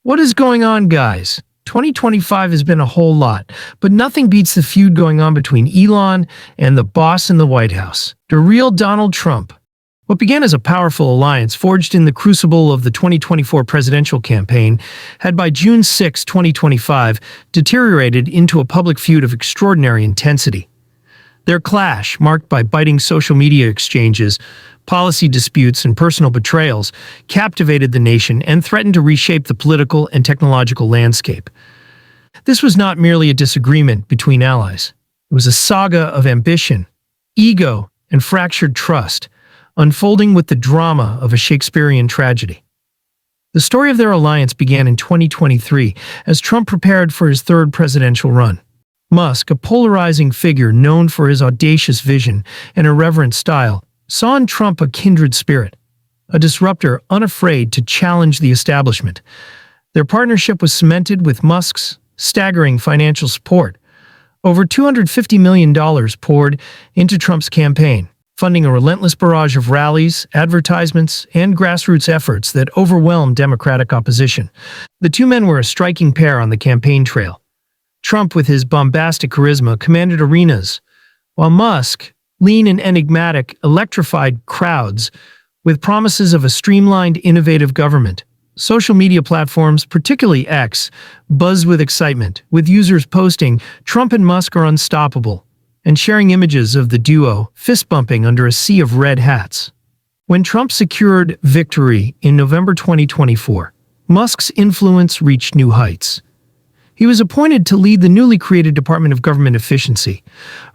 What is going on, guys? 2025 has been a whole lot, but nothing beats the feud going on between Elon and the boss in the White House, the real Donald Trump. What began as a powerful alliance forged in the crucible of the 2024 presidential campaign had by June 6, 2025, deteriorated into a public feud of extraordinary intensity. Their clash, marked by biting social media exchanges, policy disputes, and personal betrayals, captivated the nation and threatened to reshape the political and technological landscape. This was not merely a disagreement between allies. It was a saga of ambition, ego, and fractured trust, unfolding with the drama of a Shakespearean tragedy. The story of their alliance began in 2023 as Trump prepared for his third presidential run. Musk, a polarizing figure known for his audacious vision and irreverent style, saw in Trump a kindred spirit, a disruptor unafraid to challenge the establishment. Their partnership was cemented with Musk's staggering financial support. Over $250 million poured into Trump's campaign, funding a relentless barrage of rallies, advertisements, and grassroots efforts that overwhelmed Democratic opposition. The two men were a striking pair on the campaign trail. Trump, with his bombastic charisma, commanded arenas, while Musk, lean and enigmatic, electrified crowds with promises of a streamlined, innovative government. Social media platforms, particularly X, buzzed with excitement, with users posting, "Trump and Musk are unstoppable," and sharing images of the duo fist-bumping under a sea of red hats. When Trump secured victory in November 2024, Musk's influence reached new heights. He was appointed to lead the newly created Department of Government Efficiency,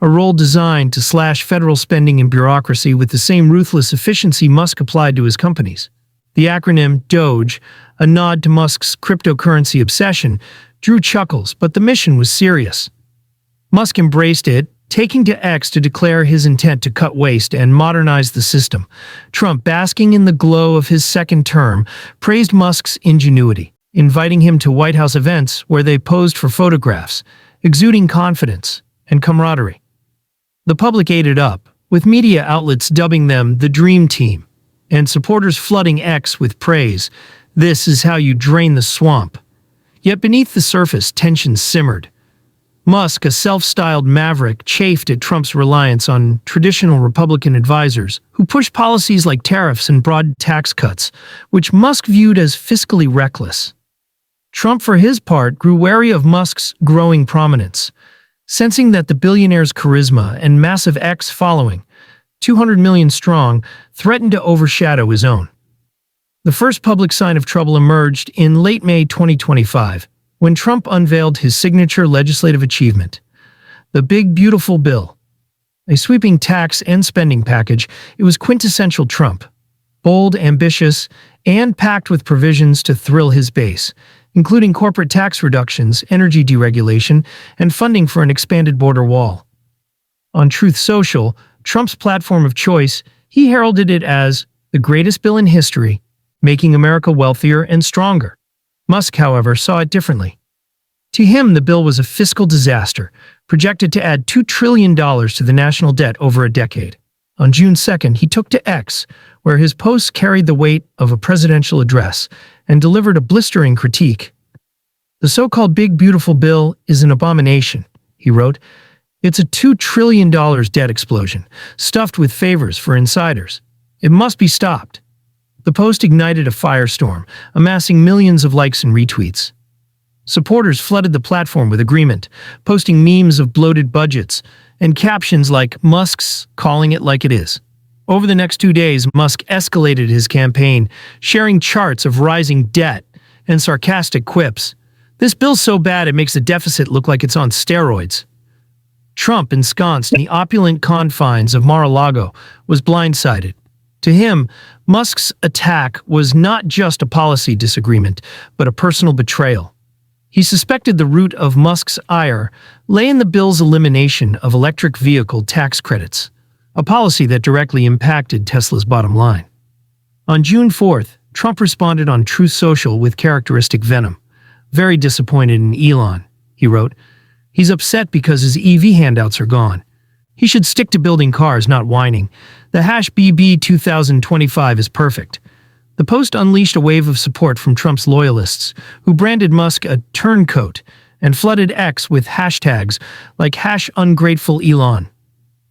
a role designed to slash federal spending and bureaucracy with the same ruthless efficiency Musk applied to his companies. The acronym DOGE, a nod to Musk's cryptocurrency obsession, drew chuckles, but the mission was serious. Musk embraced it, taking to X to declare his intent to cut waste and modernize the system. Trump, basking in the glow of his second term, praised Musk's ingenuity, inviting him to White House events where they posed for photographs, exuding confidence and camaraderie. The public ate it up, with media outlets dubbing them the Dream Team, and supporters flooding X with praise. This is how you drain the swamp. Yet beneath the surface, tensions simmered. Musk, a self-styled maverick, chafed at Trump's reliance on traditional Republican advisors who pushed policies like tariffs and broad tax cuts, which Musk viewed as fiscally reckless. Trump, for his part, grew wary of Musk's growing prominence, sensing that the billionaire's charisma and massive X following, 200 million strong, threatened to overshadow his own. The first public sign of trouble emerged in late May 2025, when Trump unveiled his signature legislative achievement, the Big Beautiful Bill. A sweeping tax and spending package, it was quintessential Trump, bold, ambitious, and packed with provisions to thrill his base, including corporate tax reductions, energy deregulation, and funding for an expanded border wall. On Truth Social, Trump's platform of choice, he heralded it as the greatest bill in history, making America wealthier and stronger. Musk, however, saw it differently. To him, the bill was a fiscal disaster, projected to add $2 trillion to the national debt over a decade. On June 2nd, he took to X, where his posts carried the weight of a presidential address, and delivered a blistering critique. "The so-called Big Beautiful Bill is an abomination," he wrote. "It's a $2 trillion debt explosion, stuffed with favors for insiders. It must be stopped." The post ignited a firestorm, amassing millions of likes and retweets. Supporters flooded the platform with agreement, posting memes of bloated budgets and captions like "Musk's calling it like it is." Over the next 2 days, Musk escalated his campaign, sharing charts of rising debt and sarcastic quips. "This bill's so bad it makes the deficit look like it's on steroids." Trump, ensconced in the opulent confines of Mar-a-Lago, was blindsided. To him, Musk's attack was not just a policy disagreement, but a personal betrayal. He suspected the root of Musk's ire lay in the bill's elimination of electric vehicle tax credits, a policy that directly impacted Tesla's bottom line. On June 4th, Trump responded on Truth Social with characteristic venom. "Very disappointed in Elon," he wrote. "He's upset because his EV handouts are gone. He should stick to building cars, not whining. The #BB 2025 is perfect. The post unleashed a wave of support from Trump's loyalists, who branded Musk a turncoat and flooded X with hashtags like #ungrateful_Elon.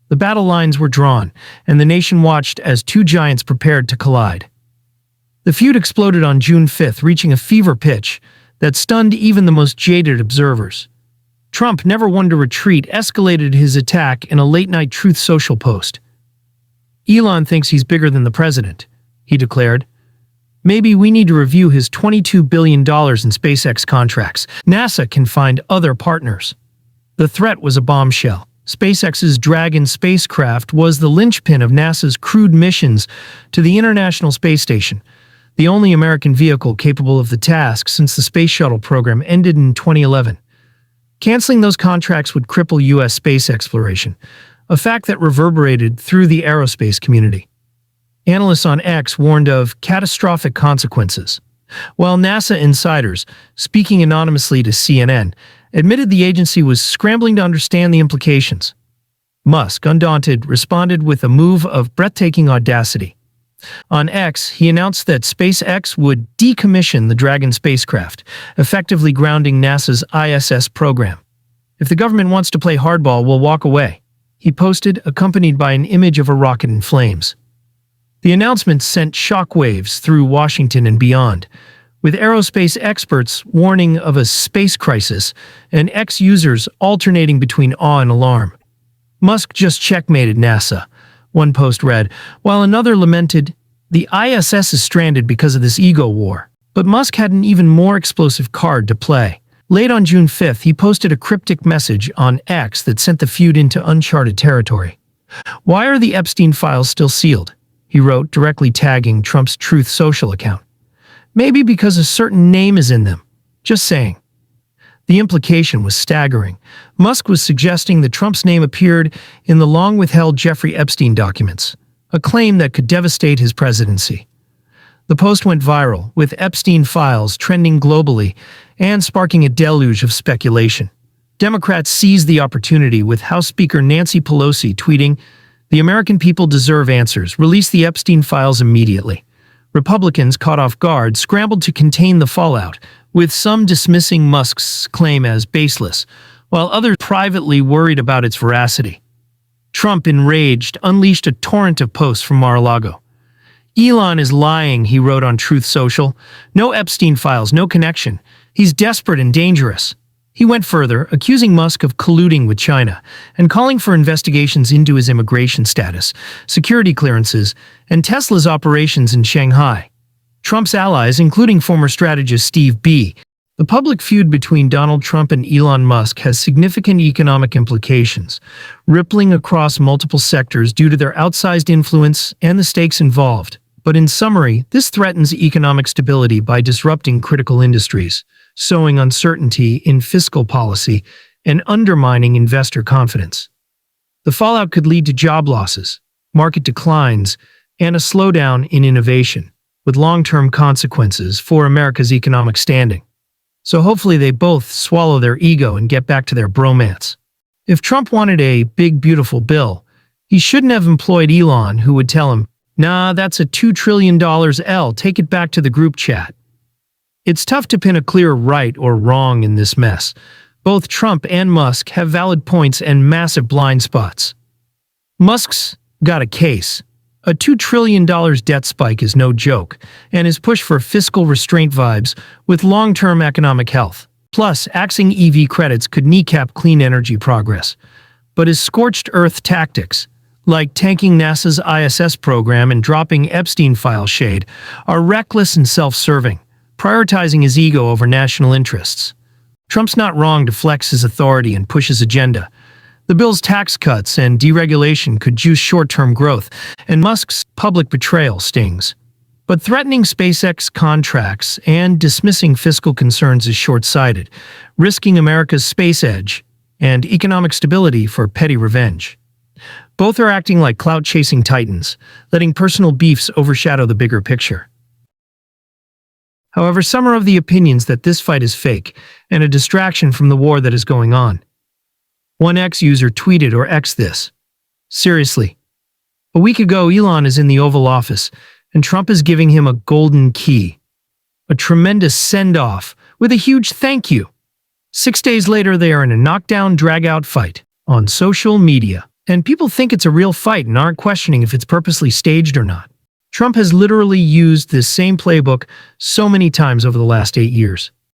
The battle lines were drawn, and the nation watched as two giants prepared to collide. The feud exploded on June 5th, reaching a fever pitch that stunned even the most jaded observers. Trump, never one to retreat, escalated his attack in a late-night Truth Social post. "Elon thinks he's bigger than the president," he declared. "Maybe we need to review his $22 billion in SpaceX contracts. NASA can find other partners." The threat was a bombshell. SpaceX's Dragon spacecraft was the linchpin of NASA's crewed missions to the International Space Station, the only American vehicle capable of the task since the Space Shuttle program ended in 2011. Canceling those contracts would cripple U.S. space exploration, a fact that reverberated through the aerospace community. Analysts on X warned of catastrophic consequences, while NASA insiders, speaking anonymously to CNN, admitted the agency was scrambling to understand the implications. Musk, undaunted, responded with a move of breathtaking audacity. On X, he announced that SpaceX would decommission the Dragon spacecraft, effectively grounding NASA's ISS program. "If the government wants to play hardball, we'll walk away," he posted, accompanied by an image of a rocket in flames. The announcement sent shockwaves through Washington and beyond, with aerospace experts warning of a space crisis and X users alternating between awe and alarm. "Musk just checkmated NASA," one post read, while another lamented, "The ISS is stranded because of this ego war." But Musk had an even more explosive card to play. Late on June 5th, he posted a cryptic message on X that sent the feud into uncharted territory. "Why are the Epstein files still sealed?" he wrote, directly tagging Trump's Truth Social account. "Maybe because a certain name is in them. Just saying." The implication was staggering. Musk was suggesting that Trump's name appeared in the long-withheld Jeffrey Epstein documents, a claim that could devastate his presidency. The post went viral, with Epstein files trending globally and sparking a deluge of speculation. Democrats seized the opportunity, with House Speaker Nancy Pelosi tweeting, "The American people deserve answers. Release the Epstein files immediately." Republicans, caught off guard, scrambled to contain the fallout, with some dismissing Musk's claim as baseless, while others privately worried about its veracity. Trump, enraged, unleashed a torrent of posts from Mar-a-Lago. "Elon is lying," he wrote on Truth Social. "No Epstein files, no connection. He's desperate and dangerous." He went further, accusing Musk of colluding with China and calling for investigations into his immigration status, security clearances, and Tesla's operations in Shanghai. Trump's allies, including former strategist Steve B. The public feud between Donald Trump and Elon Musk has significant economic implications, rippling across multiple sectors due to their outsized influence and the stakes involved. But in summary, this threatens economic stability by disrupting critical industries, sowing uncertainty in fiscal policy, and undermining investor confidence. The fallout could lead to job losses, market declines, and a slowdown in innovation, with long-term consequences for America's economic standing. So hopefully they both swallow their ego and get back to their bromance. If Trump wanted a big, beautiful bill, he shouldn't have employed Elon, who would tell him, "Nah, that's a $2 trillion L, take it back to the group chat." It's tough to pin a clear right or wrong in this mess. Both Trump and Musk have valid points and massive blind spots. Musk's got a case. A $2 trillion debt spike is no joke, and his push for fiscal restraint vibes with long-term economic health. Plus, axing EV credits could kneecap clean energy progress. But his scorched earth tactics, like tanking NASA's ISS program and dropping Epstein file shade, are reckless and self-serving, prioritizing his ego over national interests. Trump's not wrong to flex his authority and push his agenda. The bill's tax cuts and deregulation could juice short-term growth, and Musk's public betrayal stings. But threatening SpaceX contracts and dismissing fiscal concerns is short-sighted, risking America's space edge and economic stability for petty revenge. Both are acting like clout-chasing titans, letting personal beefs overshadow the bigger picture. However, some are of the opinions that this fight is fake and a distraction from the war that is going on. One X user tweeted or X'd this. "Seriously. A week ago, Elon is in the Oval Office, and Trump is giving him a golden key. A tremendous send-off with a huge thank you. 6 days later, they are in a knockdown, drag-out fight on social media. And people think it's a real fight and aren't questioning if it's purposely staged or not. Trump has literally used this same playbook so many times over the last 8 years.